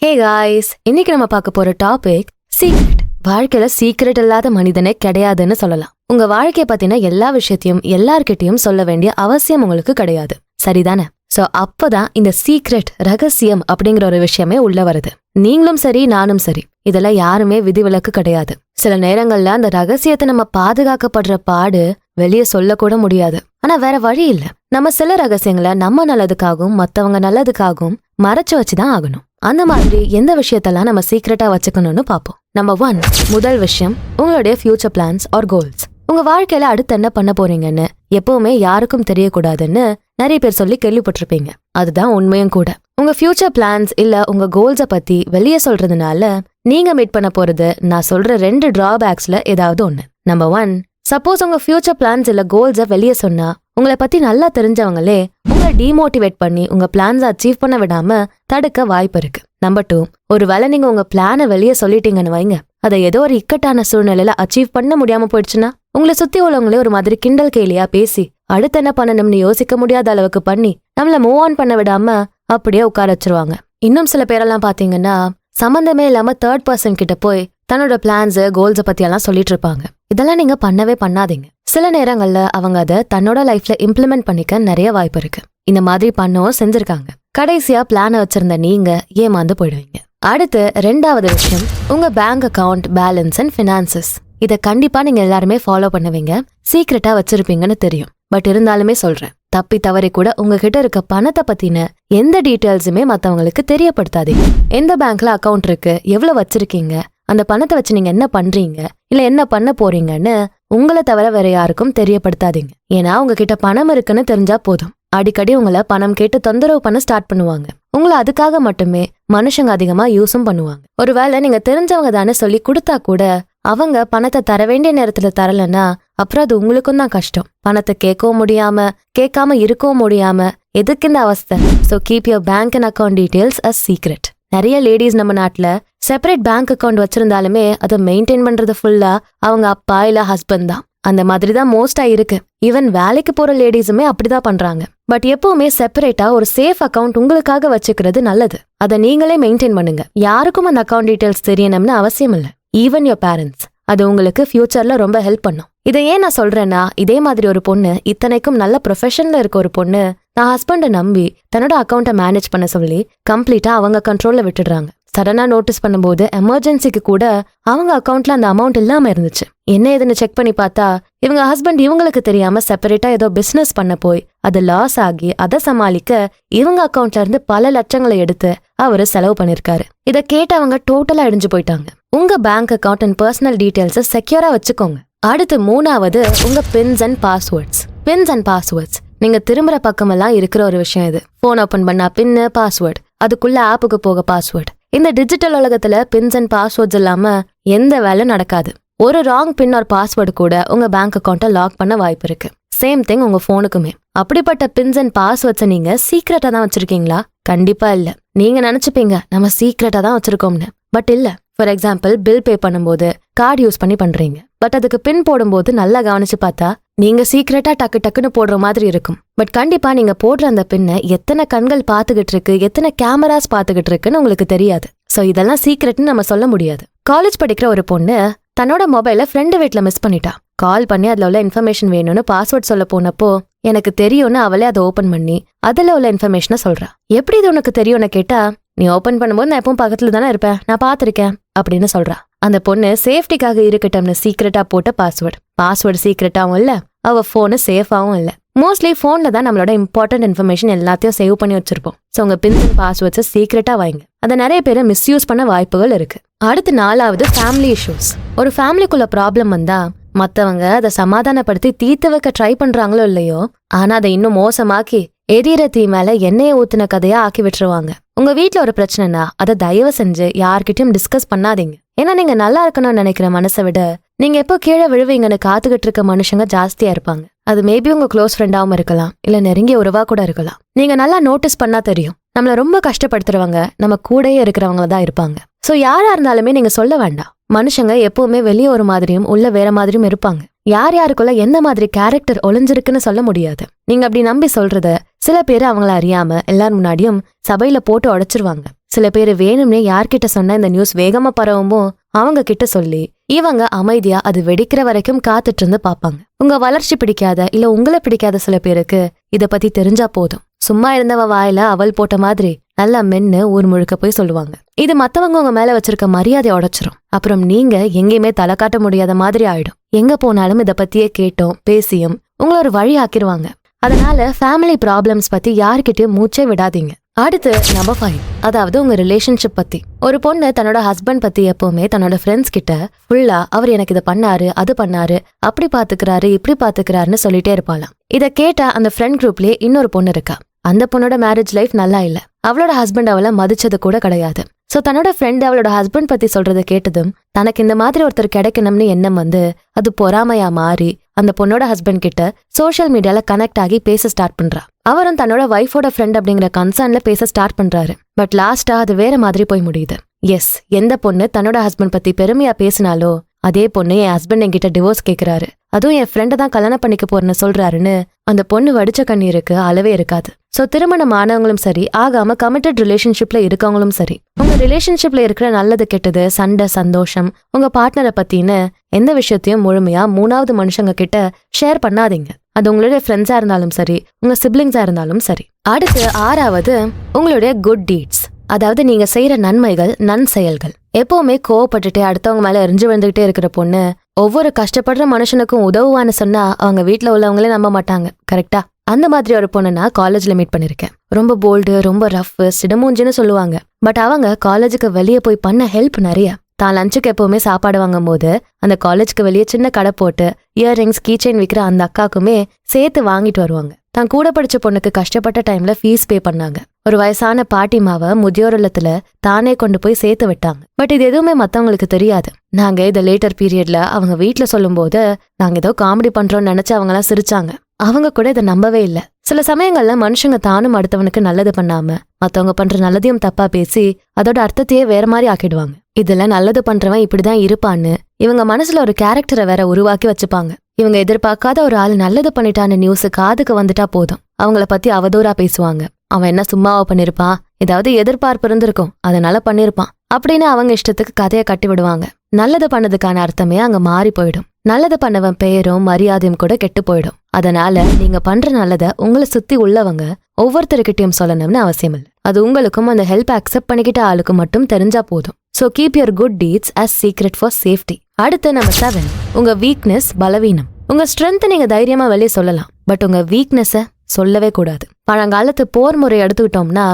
Hey guys, இன்னைக்கு நம்ம பார்க்க போற டாபிக் சீக்ரெட். வாழ்க்கையில சீக்ரெட் இல்லாத மனிதனே கிடையாதுன்னு சொல்லலாம். உங்க வாழ்க்கைய பத்தின எல்லா விஷயத்தையும் எல்லார்கிட்டயும் சொல்ல வேண்டிய அவசியம் உங்களுக்கு கிடையாது, சரிதானே? சோ அப்பதான் இந்த சீக்ரெட், ரகசியம் அப்படிங்கிற ஒரு விஷயமே உள்ள வருது. நீங்களும் சரி, நானும் சரி, இதெல்லாம் யாருமே விதிவிலக்கு கிடையாது. சில நேரங்கள்ல அந்த ரகசியத்தை நம்ம பாதுகாக்கப்படுற பாடு வெளியே சொல்ல கூட முடியாது. ஆனா வேற வழி இல்ல. நம்ம சில ரகசியங்களை நம்ம நல்லதுக்காகவும் மத்தவங்க நல்லதுக்காகவும் மறைச்சு வச்சுதான் ஆகணும். அந்த மாதிரி எந்த விஷயத்தெல்லாம் நம்ம சீக்ரெட்டா வச்சுக்கணும்னு பாப்போம். நம்பர் 1, முதல் விஷயம், உங்களுடைய ஃபியூச்சர் பிளான்ஸ் ஆர் கோல்ஸ். உங்க வாழ்க்கையில அடுத்து என்ன பண்ண போறீங்கன்னு எப்பவுமே யாருக்கும் தெரியக்கூடாதுன்னு நிறைய பேர் சொல்லி கேள்விப்பட்டிருப்பீங்க. அதுதான் உண்மையும் கூட. உங்க ஃபியூச்சர் பிளான்ஸ் இல்ல உங்க கோல்ஸ பத்தி வெளியே சொல்றதுனால நீங்க மீட் பண்ண போறது நான் சொல்ற 2 டிராபேக்ஸ்ல ஏதாவது ஒண்ணு. நம்பர் 1, சப்போஸ் உங்க ஃபியூச்சர் பிளான்ஸ் இல்ல கோல்ஸ வெளியே சொன்னா உங்களை பத்தி நல்லா தெரிஞ்சவங்களே உங்களை டிமோட்டிவேட் பண்ணி உங்க பிளான்ஸை அச்சீவ் பண்ண விடாம தடுக்க வாய்ப்பு இருக்கு. நம்பர் 2, ஒருவேளை நீங்க உங்க பிளானை வெளியே சொல்லிட்டீங்கன்னு வைங்க, அதை ஏதோ ஒரு இக்கட்டான சூழ்நிலையில அச்சீவ் பண்ண முடியாம போயிடுச்சுன்னா உங்களை சுத்தி உள்ளவங்களே ஒரு மாதிரி கிண்டல் கேலியா பேசி அடுத்து என்ன பண்ணணும்னு யோசிக்க முடியாத அளவுக்கு பண்ணி நம்மள மூவ் ஆன் பண்ண விடாம அப்படியே உட்கார வச்சிருவாங்க. இன்னும் சில பேரெல்லாம் பாத்தீங்கன்னா சம்பந்தமே இல்லாம தேர்ட் பர்சன் கிட்ட போய் தன்னோட பிளான்ஸ் கோல்ஸை பத்தி எல்லாம் சொல்லிட்டு இருப்பாங்க. இதெல்லாம் நீங்க பண்ணவே பண்ணாதீங்க. சில நேரங்கள்ல அவங்க அதை தன்னோட லைஃப்ல இம்ப்ளிமெண்ட் பண்ணிக்க நிறைய வாய்ப்பு இருக்கு. இந்த மாதிரி பண்ணவும் செஞ்சிருக்காங்க. கடைசியா பிளான வச்சிருந்த நீங்க ஏமாந்து போயிடுவீங்க. அடுத்து 2வது விஷயம், உங்க bank account balance and finances. இதை கண்டிப்பா நீங்க எல்லாருமே ஃபாலோ பண்ணுவீங்க, சீக்ரெட்டா வச்சிருப்பீங்கன்னு தெரியும். பட் இருந்தாலுமே சொல்றேன், தப்பி தவறி கூட உங்ககிட்ட இருக்க பணத்தை பத்தின எந்த டீட்டெயில்ஸுமே மத்தவங்களுக்கு தெரியப்படுத்தாதீங்க. எந்த பேங்க்ல அக்கவுண்ட் இருக்கு, எவ்வளவு வச்சிருக்கீங்க, அந்த பணத்தை வச்சு நீங்க என்ன பண்றீங்க இல்ல என்ன பண்ண போறீங்கன்னு உங்களை தவிர வேற யாருக்கும் தெரியப்படுத்தாதீங்க. ஏன்னா உங்ககிட்ட பணம் இருக்குன்னு தெரிஞ்சா போதும், அடிக்கடி உங்களை பணம் கேட்டு தொந்தரவு பண்ண ஸ்டார்ட் பண்ணுவாங்க. உங்களை அதுக்காக மட்டுமே மனுஷங்க அதிகமா யூஸும் பண்ணுவாங்க. ஒருவேளை நீங்க தெரிஞ்சவங்க தானே சொல்லி கொடுத்தா கூட அவங்க பணத்தை தர வேண்டிய நேரத்துல தரலன்னா அப்புறம் அது உங்களுக்கும் தான் கஷ்டம். பணத்தை கேட்கவும் முடியாம கேட்காம இருக்கவும் முடியாம எதுக்கு இந்த அவஸ்தை? So keep your bank and account details as secret. நிறைய லேடிஸ் நம்ம நாட்டுல செப்பரேட் பேங்க் அக்கௌண்ட் வச்சிருந்தாலுமே அதை மெயின்டைன் பண்றது ஃபுல்லா அவங்க அப்பா இல்ல ஹஸ்பண்ட் தான். அந்த மாதிரி தான் மோஸ்டா இருக்கு. ஈவன் வேலைக்கு போற லேடிஸுமே அப்படிதான் பண்றாங்க. பட் எப்பவுமே செப்பரேட்டா ஒரு சேஃப் அக்கௌண்ட் உங்களுக்காக வச்சுக்கிறது நல்லது. அதை நீங்களே மெயின்டைன் பண்ணுங்க. யாருக்கும் அந்த அக்கௌண்ட் டீடைல்ஸ் தெரியணும்னு அவசியம் இல்லை. Even your parents. அது உங்களுக்கு ஃபியூச்சர்ல ரொம்ப ஹெல்ப் பண்ணும். இதை ஏன் நான் சொல்றேன்னா, இதே மாதிரி ஒரு பொண்ணு, இத்தனைக்கும் நல்ல ப்ரொஃபஷன்ல இருக்க ஒரு பொண்ணு நான் ஹஸ்பண்டை நம்பி தன்னோட அக்கௌண்ட்டை மேனேஜ் பண்ண சொல்லி கம்ப்ளீட்டா அவங்க கண்ட்ரோல்ல விட்டுடுறாங்க. சடனா நோட்டீஸ் பண்ணும்போது எமர்ஜென்சிக்கு கூட அவங்க அக்கௌண்ட்ல அந்த அமௌண்ட் இல்லாம இருந்துச்சு. என்ன ஏதுன்னு செக் பண்ணி பார்த்தா இவங்க ஹஸ்பண்ட் இவங்களுக்கு தெரியாம செப்பரேட்டா ஏதோ பிசினஸ் பண்ண போய் அது லாஸ் ஆகி அதை சமாளிக்க இவங்க அக்கௌண்ட்ல இருந்து பல லட்சங்களை எடுத்து அவரு செலவு பண்ணிருக்காரு. இதை கேட்டு அவங்க டோட்டலா இடிஞ்சு போயிட்டாங்க. உங்க பேங்க் அக்கௌண்ட் அண்ட் பர்சனல் டீடைல்ஸை செக்யூரா வச்சுக்கோங்க. அடுத்து 3வது, உங்க pins and passwords. Pins and passwords நீங்க திரும்புற பக்கமெல்லாம் இருக்கிற ஒரு விஷயம் இது. போன் ஓபன் பண்ணா பின்னு, பாஸ்வேர்ட், அதுக்குள்ள ஆப்புக்கு போக பாஸ்வேர்ட். இந்த டிஜிட்டல் உலகத்துல பின்ஸ் அண்ட் பாஸ்வேர்ட்ஸ் இல்லாம எந்த வேலை நடக்காது. ஒரு ராங் பின் ஒரு பாஸ்வேர்டு கூட உங்க பேங்க் அக்கௌண்ட்டை லாக் பண்ண வாய்ப்பு இருக்கு. சேம் திங் உங்க போனுக்குமே. அப்படிப்பட்ட பின்ஸ் அண்ட் பாஸ்வேர்ட்ஸை நீங்க சீக்ரெட்டா தான் வச்சிருக்கீங்களா? கண்டிப்பா இல்ல. நீங்க நினைச்சுப்பீங்க நம்ம சீக்ரெட்டா தான் வச்சிருக்கோம்னு. பட் இல்ல. ஃபார் எக்ஸாம்பிள், பில் பே பண்ணும்போது கார்டு யூஸ் பண்ணி பண்றீங்க. பட் அதுக்கு பின் போடும்போது நல்லா கவனிச்சு பார்த்தா நீங்க சீக்ரெட்டா டக்கு டக்குன்னு போடுற மாதிரி இருக்கும். பட் கண்டிப்பா நீங்க போடுற அந்த பின்னை எத்தனை கண்கள் பாத்துக்கிட்டு இருக்கு, எத்தனை கேமராஸ் பாத்துக்கிட்டு இருக்குன்னு உங்களுக்கு தெரியாது. சோ இதெல்லாம் சீக்ரெட்னு நம்ம சொல்ல முடியாது. காலேஜ் படிக்கிற ஒரு பொண்ணு தன்னோட மொபைல ஃப்ரெண்டு வீட்டுல மிஸ் பண்ணிட்டா. கால் பண்ணி அதுல உள்ள இன்ஃபர்மேஷன் வேணும்னு பாஸ்வேர்ட் சொல்ல போனப்போ எனக்கு தெரியும்னு அவளே அதை ஓபன் பண்ணி அதுல உள்ள இன்ஃபர்மேஷனை சொல்றா. எப்படி இது உனக்கு தெரியும்னு கேட்டா, நீ ஓபன் பண்ணும்போது நான் எப்பவும் பக்கத்துல தானே இருப்பேன், நான் பாத்திருக்கேன் அப்படின்னு சொல்றா. அந்த பொண்ணு சேஃப்டிக்காக இருக்கட்டும்னு சீக்ரெட்டா போட்ட பாஸ்வேர்டு சீக்ரெட்டாவும் இல்ல, அவ போனு சேஃபாவும் இல்ல. மோஸ்ட்லி போன்ல தான் நம்மளோட இம்பார்ட்டன்ட் இன்ஃபர்மேஷன் எல்லாத்தையும் சேவ் பண்ணி வச்சிருப்போம். சோ உங்க பின்ஸ் அண்ட் பாஸ்வேர்ட்ஸை சீக்ரெட்டா வைங்க. அதை நிறைய பேரை மிஸ்யூஸ் பண்ண வாய்ப்புகள் இருக்கு. அடுத்து 4வது, ஃபேமிலி இஷ்யூஸ். ஒரு ஃபேமிலிக்குள்ள ப்ராப்ளம் வந்தா மத்தவங்க அதை சமாதானப்படுத்தி தீர்த்து வைக்க ட்ரை பண்றாங்களோ இல்லையோ, ஆனா அதை இன்னும் மோசமாக்கி எரியிற தீ மேல எண்ணெயை ஊத்துன கதையா ஆக்கி விட்டுருவாங்க. உங்க வீட்டுல ஒரு பிரச்சனைனா அதை தயவு செஞ்சு யார்கிட்டயும் டிஸ்கஸ் பண்ணாதீங்க. ஏன்னா நீங்க நல்லா இருக்கணும்னு நினைக்கிற மனசை விட நீங்க எப்போ கீழே விழுவீங்கன்னு காத்துக்கிட்டு இருக்க மனுஷங்க ஜாஸ்தியா இருப்பாங்க. அது மேபி உங்க க்ளோஸ் ஃப்ரெண்டாவும் இருக்கலாம், இல்ல நெருங்கிய உறவா கூட இருக்கலாம். நீங்க நல்லா நோட்டீஸ் பண்ணா தெரியும், நம்மள ரொம்ப கஷ்டப்படுத்துறவங்க நம்ம கூடயே இருக்கிறவங்க தான் இருப்பாங்க. சோ யாரா இருந்தாலுமே நீங்க சொல்ல வேண்டாம். மனுஷங்க எப்பவுமே வெளியே ஒரு மாதிரியும் உள்ள வேற மாதிரியும் இருப்பாங்க. யார் யாருக்குள்ள எந்த மாதிரி கேரக்டர் ஒளிஞ்சிருக்குன்னு சொல்ல முடியாது. நீங்க அப்படி நம்பி சொல்றத சில பேர் அவங்கள அறியாம எல்லார் முன்னாடியும் சபையில போட்டு உடைச்சிருவாங்க. சில பேர் வேணும்னே யார்கிட்ட சொன்னா இந்த நியூஸ் வேகமா பரவுமோ அவங்க கிட்ட சொல்லி இவங்க அமைதியா அது வெடிக்கிற வரைக்கும் காத்துட்டு இருந்து பாப்பாங்க. உங்க வளர்ச்சி பிடிக்காத இல்ல உங்களை பிடிக்காத சில பேருக்கு இத பத்தி தெரிஞ்சா போதும், சும்மா இருந்தவ வாயில அவல் போட்ட மாதிரி நல்லா மென்னு ஊர் முழுக்க போய் சொல்லுவாங்க. இது மத்தவங்க உங்க மேல வச்சிருக்க மரியாதை உடைச்சிரும். அப்புறம் நீங்க எங்கேயுமே தலை காட்ட முடியாத மாதிரி ஆயிடும். எங்க போனாலும் இத பத்தியே கேட்டோம் பேசியும் உங்களை ஒரு வழி ஆக்கிருவாங்க. அதனால ஃபேமிலி ப்ராப்ளம்ஸ் பத்தி யார்கிட்டயும் மூச்சே விடாதீங்க. அடுத்து நம்பர் 5, அதாவது உங்க ரிலேஷன்ஷிப் பத்தி. ஒரு பொண்ணு தன்னோட ஹஸ்பண்ட் பத்தி எப்பவுமே தன்னோட ஃப்ரெண்ட்ஸ் கிட்ட ஃபுல்லா அவர் எனக்கு இதை பண்ணாரு, அது பண்ணாரு, அப்படி பாத்துக்கிறாரு, இப்படி பாத்துக்கிறாருன்னு சொல்லிட்டே இருப்பாளாம். இத கேட்டா அந்த ஃப்ரெண்ட் குரூப்லயே இன்னொரு பொண்ணு இருக்கா. அந்த பொண்ணோட மேரேஜ் லைஃப் நல்லா இல்ல. அவளோட ஹஸ்பண்ட் அவளை மதிச்சது கூட கிடையாது. சோ தன்னோட ஃப்ரெண்ட் அவளோட ஹஸ்பண்ட் பத்தி சொல்றதை கேட்டதும் தனக்கு இந்த மாதிரி ஒருத்தர் கிடைக்கணும்னு எண்ணம் வந்து அது பொறாமையா மாறி அந்த பொண்ணோட ஹஸ்பண்ட் கிட்ட சோஷியல் மீடியால கனெக்ட் ஆகி பேச ஸ்டார்ட் பண்றா. அவரும் தன்னோட வைஃபோட ஃப்ரெண்ட் அப்படிங்கிற கன்சர்ன்ல பேச ஸ்டார்ட் பண்றாரு. பட் லாஸ்டா அது வேற மாதிரி போய் முடியுது. எஸ், எந்த பொண்ணு தன்னோட ஹஸ்பண்ட் பத்தி பெருமையா பேசினாலோ அதே பொண்ணு என் ஹஸ்பண்ட் என்கிட்ட டிவோர்ஸ் கேக்குறாரு, அதுவும் என் ஃப்ரெண்டை தான் கல்யாணம் பண்ணிக்க போறேன்னு சொல்றாருன்னு அந்த பொண்ணு வடிச்ச கண்ணீருக்கு அளவே இருக்காது. சோ திருமணம் ஆனவங்களும் சரி, ஆகாம கமிட்டட் ரிலேஷன்ஷிப்ல இருக்கவங்களும் சரி, உங்க ரிலேஷன்ஷிப்ல இருக்கிற நல்லது கெட்டது, சண்டை சந்தோஷம், உங்க பார்ட்னரை பத்தின்னு எந்த விஷயத்தையும் முழுமையா 3வது மனுஷங்க கிட்ட ஷேர் பண்ணாதீங்க. அது உங்களுடைய ஃப்ரெண்ட்ஸா இருந்தாலும் சரி, உங்க சிப்ளிங்ஸா இருந்தாலும் சரி. அடுத்து 6வது, உங்களுடைய குட் டீட்ஸ், அதாவது நீங்க செய்யற நன்மைகள், நன்செயல்கள். எப்பவுமே கோவப்பட்டுட்டே அடுத்தவங்க மேல எரிஞ்சு விழுந்துகிட்டே இருக்கிற பொண்ணு ஒவ்வொரு கஷ்டப்படுற மனுஷனுக்கும் உதவுவான்னு சொன்னா அவங்க வீட்டுல உள்ளவங்களே நம்ப மாட்டாங்க. கரெக்டா? அந்த மாதிரி ஒரு பொண்ணு நான் காலேஜ்ல மீட் பண்ணிருக்கேன். ரொம்ப போல்டு, ரொம்ப ரஃப், சிடமூஞ்சின்னு சொல்லுவாங்க. பட் அவங்க காலேஜுக்கு வெளியே போய் பண்ண ஹெல்ப் நிறைய. தான் லஞ்சுக்கு எப்பவுமே சாப்பாடு வாங்கும் போது அந்த காலேஜ்க்கு வெளியே சின்ன கடை போட்டு இயர்ரிங்ஸ், கீச்செயின் விற்கிற அந்த அக்காக்குமே சேர்த்து வாங்கிட்டு வருவாங்க. தான் கூட படிச்ச பொண்ணுக்கு கஷ்டப்பட்ட டைம்ல ஃபீஸ் பே பண்ணாங்க. ஒரு வயசான பாட்டிமாவை முதியோர் இல்லத்துல தானே கொண்டு போய் சேர்த்து விட்டாங்க. பட் இது எதுவுமே மத்தவங்களுக்கு தெரியாது. நாங்க இதை லேட்டர் பீரியட்ல அவங்க வீட்டுல சொல்லும் போது நாங்க ஏதோ காமெடி பண்றோம்னு நினைச்சு அவங்க எல்லாம் சிரிச்சாங்க. அவங்க கூட இதை நம்பவே இல்லை. சில சமயங்கள்ல மனுஷங்க தானும் அடுத்தவனுக்கு நல்லது பண்ணாம மத்தவங்க பண்ற நல்லதையும் தப்பா பேசி அதோட அர்த்தத்தையே வேற மாதிரி ஆக்கிடுவாங்க. இதுல நல்லது பண்றவன் இப்படிதான் இருப்பான்னு இவங்க மனசுல ஒரு கேரக்டரை வேற உருவாக்கி வச்சுப்பாங்க. இவங்க எதிர்பார்க்காத ஒரு ஆள் நல்லது பண்ணிட்டான்னு நியூஸ் காதுக்கு வந்துட்டா போதும் அவங்கள பத்தி அவதூறா பேசுவாங்க. அவன் என்ன சும்மாவா பண்ணிருப்பான், ஏதாவது எதிர்பார்ப்பு இருந்திருக்கும், அதனால பண்ணிருப்பான் அப்படின்னு அவங்க இஷ்டத்துக்கு கதையை கட்டி விடுவாங்க. நல்லது பண்ணதுக்கான அர்த்தமே அங்க மாறி போயிடும். நல்லது பண்ணவன் பெயரும் மரியாதையும் கூட கெட்டு போயிடும். அதனால நீங்க பண்ற நல்லத உங்களை சுத்தி உள்ளவங்க ஒவ்வொருத்தருக்கிட்டையும் சொல்லணும்னு அவசியம் இல்லை. அது உங்களுக்கும் அந்த ஹெல்ப் அக்செப்ட் பண்ணிக்கிட்ட ஆளுக்கு மட்டும் தெரிஞ்சா போதும். So keep your good deeds as secret for safety. அடுத்து நம்பர் 7, உங்க வீக்னஸ், பலவீனம். உங்க ஸ்ட்ரென்த் நீங்க தைரியமா வெளியே சொல்லலாம். பட் உங்க வீக்னஸ சொல்லவே கூடாது. பழங்காலத்து போர் முறை எடுத்துக்கிட்டோம்னா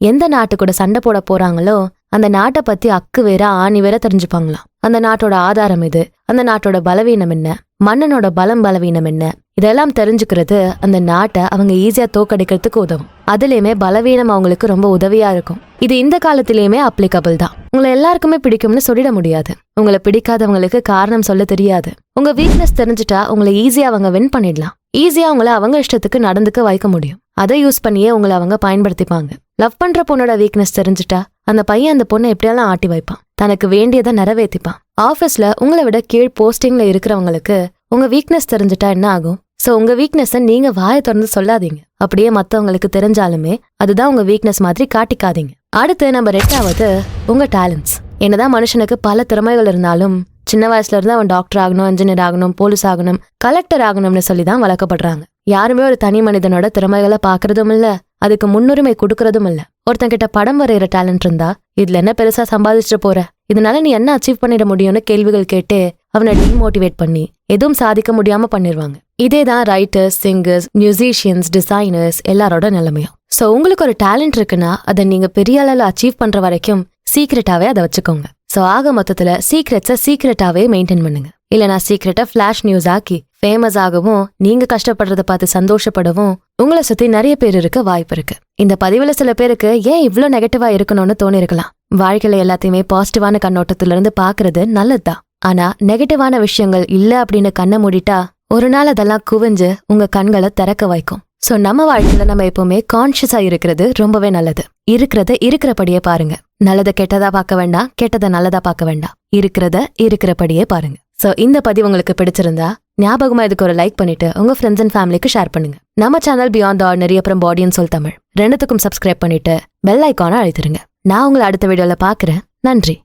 எந்த நாட்டு கூட சண்டை போட போறாங்களோ அந்த நாட்டை பத்தி அக்கு வேற ஆணி வேற தெரிஞ்சுப்பாங்களாம். அந்த நாட்டோட ஆதாரம் எது, அந்த நாட்டோட பலவீனம் என்ன, மன்னனோட பலம் பலவீனம் என்ன, இதெல்லாம் தெரிஞ்சுக்கிறது அந்த நாட்டை அவங்க ஈஸியா தோக்கடிக்கிறதுக்கு உதவும். அதுலயுமே பலவீனம் அவங்களுக்கு ரொம்ப உதவியா இருக்கும். இது இந்த காலத்திலயுமே அப்ளிகபிள் தான். உங்களை எல்லாருக்குமே பிடிக்கும்னு சொல்லிட முடியாது. உங்களை பிடிக்காதவங்களுக்கு காரணம் சொல்ல தெரியாது. உங்க வீக்னஸ் தெரிஞ்சுட்டா உங்களை ஈஸியா அவங்க வின் பண்ணிடலாம். ஈஸியா உங்களை அவங்க இஷ்டத்துக்கு நடந்துக்க வைக்க முடியும். அதை யூஸ் பண்ணியே உங்களை அவங்க பயன்படுத்திப்பாங்க. லவ் பண்ற பொண்ணோட வீக்னஸ் தெரிஞ்சுட்டா அந்த பையன் அந்த பொண்ணை எப்படியெல்லாம் ஆட்டி வைப்பான், தனக்கு வேண்டியதை நிறைவேற்றிப்பான். ஆபீஸ்ல உங்களை விட கீழ் போஸ்டிங்ல இருக்கிறவங்களுக்கு உங்க வீக்னஸ் தெரிஞ்சுட்டா என்ன ஆகும்? சோ உங்க வீக்னஸ நீங்க வாயை திறந்து சொல்லாதீங்க. அப்படியே மத்தவங்களுக்கு தெரிஞ்சாலுமே அதுதான் உங்க வீக்னஸ் மாதிரி காட்டிக்காதீங்க. அடுத்து நம்பர் 8வது, உங்க டேலண்ட்ஸ். என்னதான் மனுஷனுக்கு பல திறமைகள் இருந்தாலும் சின்ன வயசுல இருந்து அவன் டாக்டர் ஆகணும், இன்ஜினியர் ஆகணும், போலீஸ் ஆகணும், கலெக்டர் ஆகணும்னு சொல்லிதான் வளர்க்கப்படுறாங்க. யாருமே ஒரு தனி மனிதனோட திறமைகளை பாக்குறதும் இல்ல, அதுக்கு முன்னுரிமை கொடுக்கறதும் இல்ல. ஒருத்தங்கிட்ட படம் வரைகிற டேலண்ட் இருந்தா இதுல என்ன பெருசா சம்பாதிச்சுட்டு போற, இதனால நீ என்ன அச்சீவ் பண்ணிட முடியும்னு கேள்விகள் கேட்டு அவனை டிமோட்டிவேட் பண்ணி எதுவும் சாதிக்க முடியாம பண்ணிருவாங்க. இதேதான் ரைட்டர்ஸ், சிங்கர்ஸ், மியூசிஷியன்ஸ், டிசைனர்ஸ் எல்லாரோட நிலைமையும். சோ உங்களுக்கு ஒரு டேலண்ட் இருக்குன்னா அதை நீங்க பெரிய அளவுல அச்சீவ் பண்ற வரைக்கும் சீக்ரெட்டாவே அதை வச்சுக்கோங்க. சோ ஆக மொத்தத்துல சீக்ரெட்ஸை சீக்ரெட்டாவே மெயின்டைன் பண்ணுங்க. இல்லனா சீக்ரெட்டா ஃபிளாஷ் நியூஸ் ஆக்கி ஃபேமஸ் ஆகவும் நீங்க கஷ்டப்படுறத பார்த்து சந்தோஷப்படவும் உங்களை சுத்தி நிறைய பேர் இருக்க வாய்ப்பு இருக்கு. இந்த பதிவுல சில பேருக்கு ஏன் இவ்ளோ நெகட்டிவா இருக்கணும்னு தோணி இருக்கலாம். வாழ்க்கையில எல்லாத்தையுமே பாசிட்டிவான கண்ணோட்டத்துல இருந்து பாக்குறது நல்லதுதான். ஆனா நெகட்டிவான விஷயங்கள் இல்ல அப்படின்னு கண்ணை மூடிட்டா ஒரு நாள் அதெல்லாம் குவிஞ்சு உங்க கண்களை திறக்க வைக்கும். சோ நம்ம வாழ்க்கையில நம்ம எப்பவுமே கான்ஷியஸா இருக்கிறது ரொம்பவே நல்லது. இருக்கிறத இருக்கிறபடியே பாருங்க. நல்லதை கெட்டதா பார்க்க வேண்டாம், கெட்டதை நல்லதா பார்க்க வேண்டாம். இருக்கிறத இருக்கிறபடியே பாருங்க. சோ இந்த பதிவு உங்களுக்கு பிடிச்சிருந்தா ஞாபகமா இதுக்கு ஒரு லைக் பண்ணிட்டு உங்க ஃப்ரெண்ட்ஸ் அண்ட் ஃபேமிலிக்கு ஷேர் பண்ணுங்க. நம்ம சேனல் பியாண்ட் தி ஆர்டினரி அப்புறம் பாடி அண்ட் சோல் தமிழ் ரெண்டுத்துக்கும் சப்ஸ்கிரைப் பண்ணிட்டு பெல் ஐகானை அழுத்திருங்க. நான் உங்களை அடுத்த வீடியோல பாக்குறேன். நன்றி.